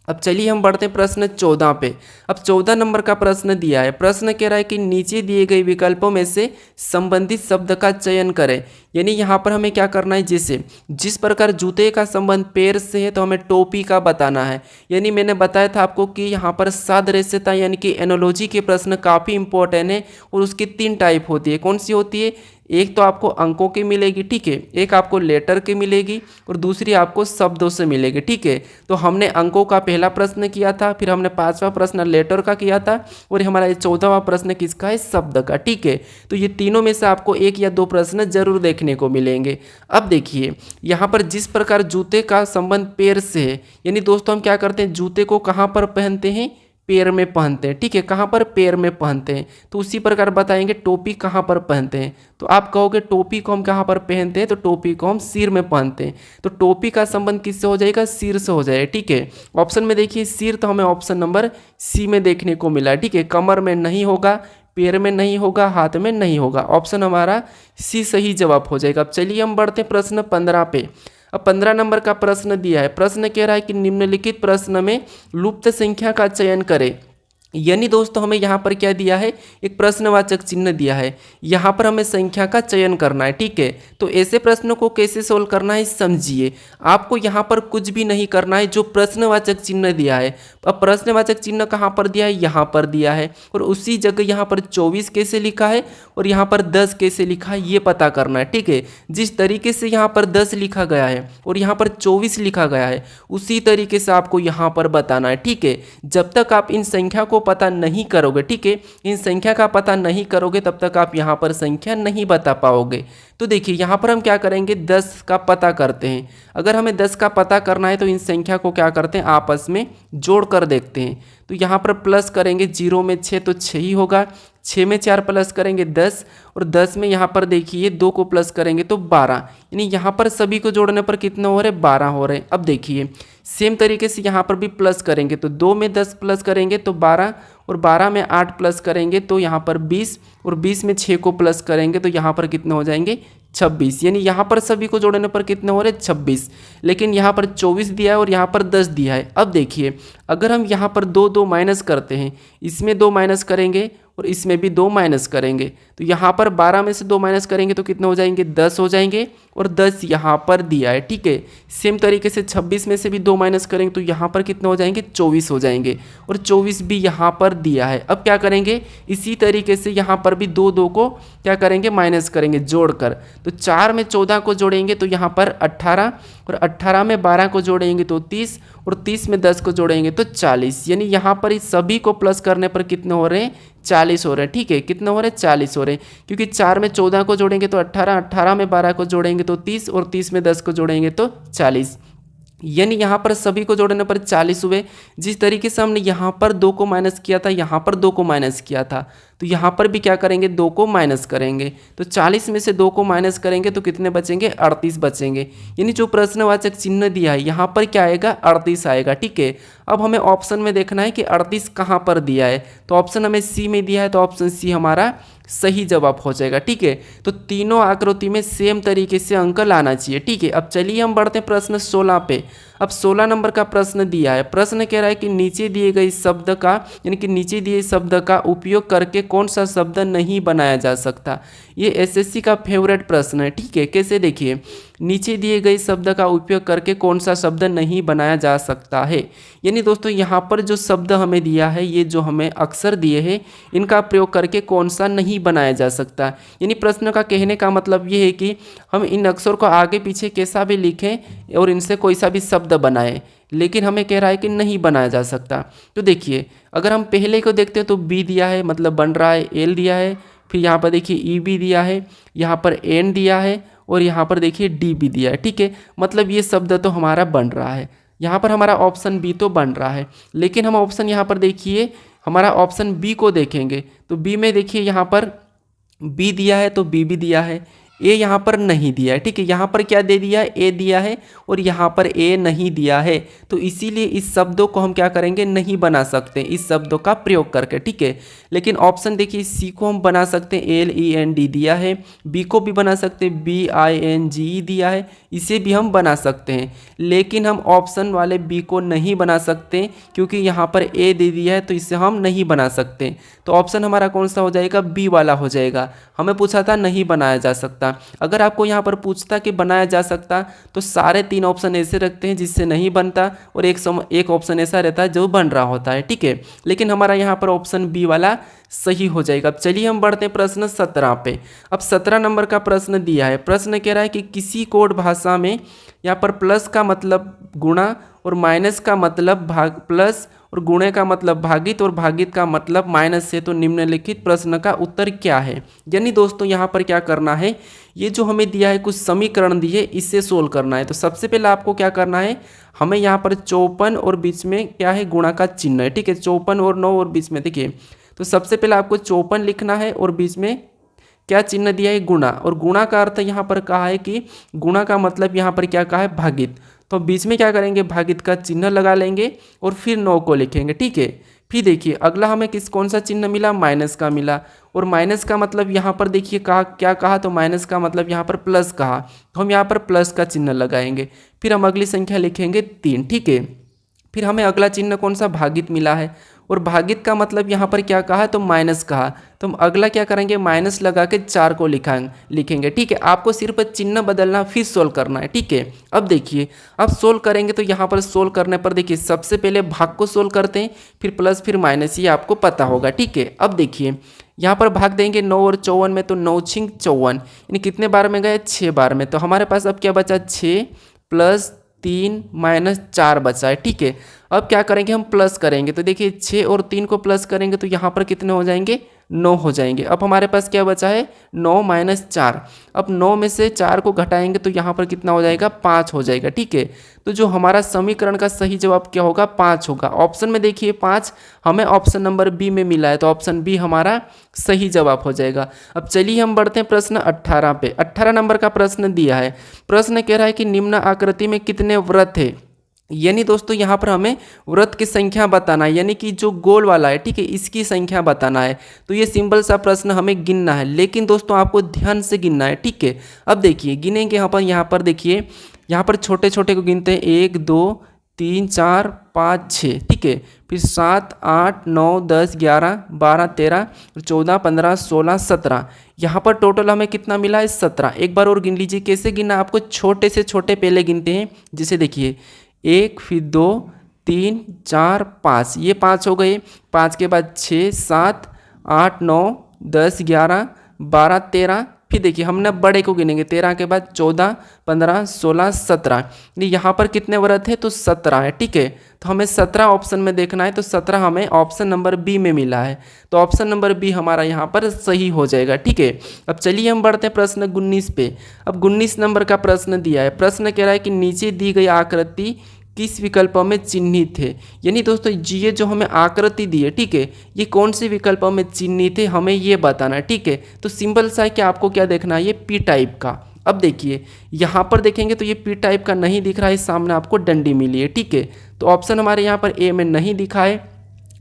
अब चलिए हम बढ़ते हैं प्रश्न 14 पे। अब 14 नंबर का प्रश्न दिया है। प्रश्न कह रहा है कि नीचे दिए गए विकल्पों में से संबंधित शब्द का चयन करें। यानी यहाँ पर हमें क्या करना है, जैसे जिस प्रकार जूते का संबंध पैर से है तो हमें टोपी का बताना है। यानी मैंने बताया था आपको कि यहाँ पर सादृश्यता यानी कि एनोलॉजी के प्रश्न काफ़ी इंपॉर्टेंट है और उसकी 3 टाइप होती है। कौन सी होती है? एक तो आपको अंकों की मिलेगी, ठीक है, एक आपको लेटर की मिलेगी और दूसरी आपको शब्दों से मिलेगी। ठीक है, तो हमने अंकों का पहला प्रश्न किया था, फिर हमने 5वां प्रश्न लेटर का किया था और हमारा ये 14वां प्रश्न किसका है? शब्द का। ठीक है, तो ये तीनों में से आपको 1 या 2 प्रश्न जरूर देखने को मिलेंगे। अब देखिए यहाँ पर जिस प्रकार जूते का संबंध पैर से है, यानी दोस्तों हम क्या करते हैं, जूते को कहाँ पर पहनते हैं? पैर में पहनते हैं। ठीक है, कहाँ पर? पैर में पहनते हैं। तो उसी प्रकार बताएंगे टोपी कहाँ पर पहनते हैं। तो आप कहोगे टोपी को हम कहाँ पर पहनते हैं, तो टोपी को हम सिर में पहनते हैं। तो टोपी का संबंध किससे हो जाएगा? सिर से हो जाएगा। ठीक है, ऑप्शन में देखिए सिर, तो हमें ऑप्शन नंबर सी में देखने को मिला है। ठीक है, कमर में नहीं होगा, पैर में नहीं होगा, हाथ में नहीं होगा, ऑप्शन हमारा सी सही जवाब हो जाएगा। अब चलिए हम बढ़ते हैं प्रश्न 15 पे। अब 15 नंबर का प्रश्न दिया है। प्रश्न कह रहा है कि निम्नलिखित प्रश्न में लुप्त संख्या का चयन करें। यानी दोस्तों हमें यहाँ पर क्या दिया है? एक प्रश्नवाचक चिन्ह दिया है, यहाँ पर हमें संख्या का चयन करना है। ठीक है, तो ऐसे प्रश्नों को कैसे सोल्व करना है समझिए। आपको यहाँ पर कुछ भी नहीं करना है, जो प्रश्नवाचक चिन्ह दिया है। अब प्रश्नवाचक चिन्ह कहाँ पर दिया है? यहाँ पर दिया है, और उसी जगह यहाँ पर 24 कैसे लिखा है और यहाँ पर 10 कैसे लिखा है ये पता करना है। ठीक है, जिस तरीके से यहाँ पर 10 लिखा गया है और यहाँ पर 24 लिखा गया है, उसी तरीके से आपको यहाँ पर बताना है। ठीक है, जब तक आप इन संख्या को पता नहीं करोगे, ठीक है, इन संख्या का पता नहीं करोगे, तब तक आप यहाँ पर संख्या नहीं बता पाओगे। तो देखिए यहाँ पर हम क्या करेंगे, 10 का पता करते हैं। अगर हमें 10 का पता करना है तो इन संख्या को क्या करते हैं, आपस में जोड़ कर देखते हैं। तो यहाँ पर प्लस करेंगे, 0 में 6 तो 6 ही होगा, 6 में 4 प्लस करेंगे 10, और 10 में यहाँ पर देखिए 2 को प्लस करेंगे तो 12, यानी यहाँ पर सभी को जोड़ने पर कितने हो रहे? 12 हो रहे हैं। अब देखिए सेम तरीके से यहाँ पर भी प्लस करेंगे, तो 2 में 10 प्लस करेंगे तो 12, और 12 में 8 प्लस करेंगे तो यहाँ पर 20, और 20 में 6 को प्लस करेंगे तो यहाँ पर कितने हो जाएंगे? 26। यानी यहाँ पर सभी को जोड़ने पर कितने हो रहे? 26। लेकिन यहाँ पर 24 दिया है और यहाँ पर 10 दिया है। अब देखिए अगर हम यहाँ पर 2 माइनस करते हैं, इसमें 2 माइनस करेंगे और इसमें भी 2 माइनस करेंगे, तो यहाँ पर 12 में से 2 माइनस करेंगे तो कितने हो जाएंगे? 10 हो जाएंगे, और 10 यहाँ पर दिया है। ठीक है, सेम तरीके से 26 में से भी 2 माइनस करेंगे तो यहाँ पर कितने हो जाएंगे? 24 हो जाएंगे, और 24 भी यहाँ पर दिया है। अब क्या करेंगे, इसी तरीके से यहाँ पर भी 2 को क्या करेंगे? माइनस करेंगे जोड़कर। तो 4 में 14 को जोड़ेंगे तो यहाँ पर 18, और 18 में 12 को जोड़ेंगे तो 30, और 30 में 10 को जोड़ेंगे तो 40। यानी यहाँ पर इस सभी को प्लस करने पर कितने हो रहे हैं? 40 हो रहे हैं। ठीक है, कितने हो रहे हैं? 40 हो रहे हैं, क्योंकि 4 में 14 को जोड़ेंगे तो 18, 18 में 12 को जोड़ेंगे तो 30, और 30 में 10 को जोड़ेंगे तो 40। यानी यहाँ पर सभी को जोड़ने पर 40 हुए। जिस तरीके से हमने यहाँ पर 2 को माइनस किया था, यहाँ पर 2 को माइनस किया था, तो यहाँ पर भी क्या करेंगे? 2 को माइनस करेंगे। तो 40 में से 2 को माइनस करेंगे तो कितने बचेंगे? 38 बचेंगे। यानी जो प्रश्नवाचक चिन्ह दिया है यहाँ पर क्या आएगा? 38 आएगा। ठीक है, अब हमें ऑप्शन में देखना है कि 38 कहाँ पर दिया है, तो ऑप्शन हमें सी में दिया है, तो ऑप्शन सी हमारा सही जवाब हो जाएगा। ठीक है, तो तीनों आकृति में सेम तरीके से अंक लाना चाहिए। ठीक है, अब चलिए हम बढ़ते हैं प्रश्न 16 पे। अब 16 नंबर का प्रश्न दिया है। प्रश्न कह रहा है कि नीचे दिए गए शब्द का, यानी कि नीचे दिए शब्द का उपयोग करके कौन सा शब्द नहीं बनाया जा सकता। ये एसएससी का फेवरेट प्रश्न है। ठीक है, कैसे? देखिए नीचे दिए गए शब्द का उपयोग करके कौन सा शब्द नहीं बनाया जा सकता है। यानी दोस्तों यहाँ पर जो शब्द हमें दिया है, ये जो हमें अक्षर दिए हैं, इनका प्रयोग करके कौन सा नहीं बनाया जा सकता। यानी प्रश्न का कहने का मतलब ये है कि हम इन अक्षर को आगे पीछे कैसा भी लिखें और इनसे कोई सा भी शब्द बनाएं, लेकिन हमें कह रहा है कि नहीं बनाया जा सकता। तो देखिए अगर हम पहले को देखते हैं तो बी दिया है, मतलब बन रहा है, एल दिया है, फिर यहाँ पर देखिए ई बी दिया है, यहाँ पर एन दिया है, और यहाँ पर देखिए डी भी दिया है। ठीक है, मतलब ये शब्द तो हमारा बन रहा है। यहाँ पर हमारा ऑप्शन बी तो बन रहा है, लेकिन हम ऑप्शन यहाँ पर देखिए हमारा ऑप्शन बी को देखेंगे तो बी में देखिए यहाँ पर बी दिया है तो बी भी दिया है, ए यहाँ पर नहीं दिया है, ठीक है। यहाँ पर क्या दे दिया है, ए दिया है, और यहाँ पर ए नहीं दिया है, तो इसीलिए इस शब्दों को हम क्या करेंगे, नहीं बना सकते इस शब्दों का प्रयोग करके, ठीक है। लेकिन ऑप्शन देखिए, सी को हम बना सकते हैं, LEND दिया है, बी को भी बना सकते हैं, BINGE दिया है, इसे भी हम बना सकते हैं। लेकिन हम ऑप्शन वाले बी को नहीं बना सकते क्योंकि यहाँ पर ए दे दिया है, तो इसे हम नहीं बना सकते। तो ऑप्शन हमारा कौन सा हो जाएगा, बी वाला हो जाएगा। हमें पूछा था नहीं बनाया जा सकता। अगर आपको यहाँ पर पूछता कि बनाया जा सकता, तो सारे 3 ऑप्शन ऐसे रखते हैं जिससे नहीं बनता, और एक ऑप्शन ऐसा रहता है जो बन रहा होता है, ठीक है। लेकिन हमारा यहाँ पर ऑप्शन बी वाला सही हो जाएगा। अब चलिए हम बढ़ते हैं प्रश्न 17 पे। अब 17 नंबर का प्रश्न दिया है। प्रश्न कह रहा है कि किसी कोड भाषा में यहाँ पर प्लस का मतलब गुणा और माइनस का मतलब भाग, प्लस और गुणे का मतलब भागित और भागित का मतलब माइनस से, तो निम्नलिखित प्रश्न का उत्तर क्या है। यानी दोस्तों यहाँ पर क्या करना है, ये जो हमें दिया है कुछ समीकरण दिए, इससे सोल्व करना है। तो सबसे पहले आपको क्या करना है, हमें यहाँ पर 54 और बीच में क्या है, गुणा का चिन्ह है, ठीक है। 54 और 9 और बीच में देखिए, तो सबसे पहले आपको 54 लिखना है और बीच में क्या चिन्ह दिया है, गुणा। और गुणा का अर्थ यहाँ पर कहा है कि गुणा का मतलब यहाँ पर क्या कहा है, भागित। तो बीच में क्या करेंगे, भागित का चिन्ह लगा लेंगे और फिर 9 को लिखेंगे, ठीक है। फिर देखिए अगला हमें कौन सा चिन्ह मिला, माइनस का मिला। और माइनस का मतलब यहाँ पर देखिए क्या कहा, तो माइनस का मतलब यहाँ पर प्लस कहा, तो हम यहाँ पर प्लस का चिन्ह लगाएंगे। फिर हम अगली संख्या लिखेंगे 3, ठीक है। फिर हमें अगला चिन्ह कौन सा, भागित मिला है, और भागित का मतलब यहाँ पर क्या कहा, तो माइनस कहा, तो हम अगला क्या करेंगे, माइनस लगा के 4 को लिखेंगे, ठीक है। आपको सिर्फ चिन्ह बदलना फिर सोल्व करना है, ठीक है। अब देखिए, अब सोल्व करेंगे तो यहाँ पर सोल्व करने पर देखिए सबसे पहले भाग को सोल्व करते हैं, फिर प्लस फिर माइनस, ये आपको पता होगा, ठीक है। अब देखिए यहाँ पर भाग देंगे 9 और 54 में, तो 9 छिंग 54, यानी कितने बार में गए, 6 बार में। तो हमारे पास अब क्या बचा, 6 प्लस 3 माइनस 4 बचा है, ठीक है। अब क्या करेंगे, हम प्लस करेंगे, तो देखिए 6 और 3 को प्लस करेंगे तो यहाँ पर कितने हो जाएंगे, 9 हो जाएंगे। अब हमारे पास क्या बचा है, 9 माइनस 4। अब 9 में से 4 को घटाएंगे तो यहाँ पर कितना हो जाएगा, 5 हो जाएगा, ठीक है। तो जो हमारा समीकरण का सही जवाब क्या होगा, 5 होगा। ऑप्शन में देखिए 5 हमें ऑप्शन नंबर बी में मिला है, तो ऑप्शन बी हमारा सही जवाब हो जाएगा। अब चलिए हम बढ़ते हैं प्रश्न 18 पे। 18 नंबर का प्रश्न दिया है। प्रश्न कह रहा है कि निम्न आकृति में कितने वृत्त है। यानी दोस्तों यहाँ पर हमें वृत्त की संख्या बताना है, यानी कि जो गोल वाला है, ठीक है, इसकी संख्या बताना है। तो ये सिंपल सा प्रश्न हमें गिनना है, लेकिन दोस्तों आपको ध्यान से गिनना है, ठीक है। अब देखिए गिनेंगे, यहाँ पर देखिए, यहाँ पर छोटे छोटे को गिनते हैं, 1 2 3 4 5 6, ठीक है। फिर 7 8 9 10 11 12 13 14 15 16 17, यहाँ पर टोटल हमें कितना मिला है, 17। एक बार और गिन लीजिए, कैसे गिनना, आपको छोटे से छोटे पहले गिनते हैं। जैसे देखिए 1 फिर 2 3 4 5, ये 5 हो गए। 5 के बाद 6 7 8 9 10 11 12 13, फिर देखिए हमने बड़े को गिनेंगे, 13 के बाद 14 15 16 17, यहाँ पर कितने वृत्त है, तो 17 है, ठीक है। तो हमें 17 ऑप्शन में देखना है, तो 17 हमें ऑप्शन नंबर बी में मिला है, तो ऑप्शन नंबर बी हमारा यहाँ पर सही हो जाएगा, ठीक है। अब चलिए हम बढ़ते हैं प्रश्न 19 पे। अब 19 नंबर का प्रश्न दिया है। प्रश्न कह रहा है कि नीचे दी गई आकृति किस विकल्पों में चिन्हित है। यानी दोस्तों ये जो हमें आकृति दी है, ठीक है, ये कौन से विकल्पों में चिन्हित है, हमें ये बताना है, ठीक है। तो सिंपल सा है कि आपको क्या देखना है, ये पी टाइप का। अब देखिए यहाँ पर देखेंगे तो ये पी टाइप का नहीं दिख रहा है, सामने आपको डंडी मिली है, ठीक है। तो ऑप्शन हमारे यहाँ पर ए में नहीं दिखा है।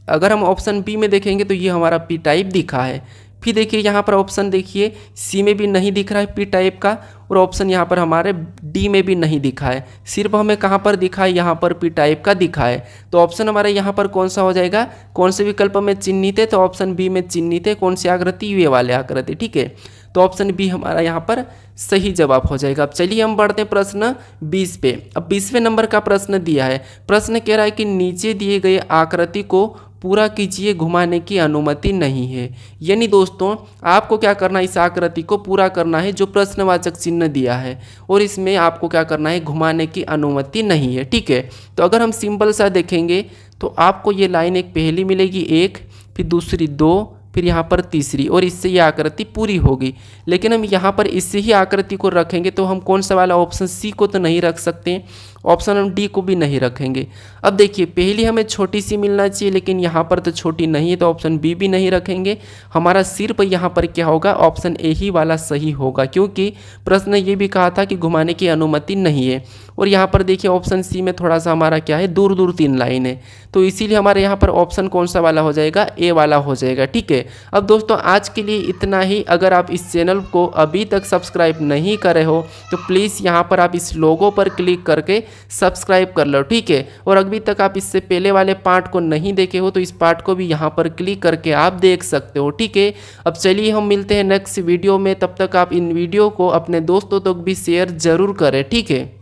अगर हम ऑप्शन बी में देखेंगे तो ये हमारा पी टाइप दिखा है। फिर देखिए यहाँ पर ऑप्शन देखिए सी में भी नहीं दिख रहा है पी टाइप का, और ऑप्शन यहाँ पर हमारे डी में भी नहीं दिखा है। सिर्फ हमें कहाँ पर दिखा है, यहाँ पर पी टाइप का दिखा है। तो ऑप्शन हमारे यहाँ पर कौन सा हो जाएगा, कौन से विकल्प में चिन्हित है, तो ऑप्शन बी में चिन्हित है। कौन सी आकृति, ये वाले आकृति, ठीक है। तो ऑप्शन बी हमारा यहाँ पर सही जवाब हो जाएगा। अब चलिए हम बढ़ते हैं प्रश्न 20 पे। अब 20वें नंबर का प्रश्न दिया है। प्रश्न कह रहा है कि नीचे दिए गए आकृति को पूरा कीजिए, घुमाने की अनुमति नहीं है। यानी दोस्तों आपको क्या करना है, इस आकृति को पूरा करना है जो प्रश्नवाचक चिन्ह दिया है, और इसमें आपको क्या करना है, घुमाने की अनुमति नहीं है, ठीक है। तो अगर हम सिंपल सा देखेंगे तो आपको ये लाइन एक पहली मिलेगी 1, फिर दूसरी 2, फिर यहाँ पर तीसरी, और इससे ये आकृति पूरी होगी। लेकिन हम यहाँ पर इससे ही आकृति को रखेंगे तो हम कौन सा वाला ऑप्शन सी को तो नहीं रख सकते, ऑप्शन हम डी को भी नहीं रखेंगे। अब देखिए पहली हमें छोटी सी मिलना चाहिए, लेकिन यहाँ पर तो छोटी नहीं है, तो ऑप्शन बी भी नहीं रखेंगे। हमारा सिर्फ यहाँ पर क्या होगा, ऑप्शन ए ही वाला सही होगा, क्योंकि प्रश्न ये भी कहा था कि घुमाने की अनुमति नहीं है। और यहाँ पर देखिए ऑप्शन सी में थोड़ा सा हमारा क्या है, दूर दूर 3 लाइन है, तो इसीलिए हमारे यहाँ पर ऑप्शन कौन सा वाला हो जाएगा, ए वाला हो जाएगा। ठीक है, अब दोस्तों आज के लिए इतना ही। अगर आप इस चैनल को अभी तक सब्सक्राइब नहीं करे हो तो प्लीज़ यहाँ पर आप इस लोगो पर क्लिक करके सब्सक्राइब कर लो। ठीक है, और अभी तक आप इससे पहले वाले पार्ट को नहीं देखे हो तो इस पार्ट को भी यहाँ पर क्लिक करके आप देख सकते हो। ठीक है, अब चलिए हम मिलते हैं नेक्स्ट वीडियो में, तब तक आप इन वीडियो को अपने दोस्तों तक भी शेयर ज़रूर करें। ठीक है।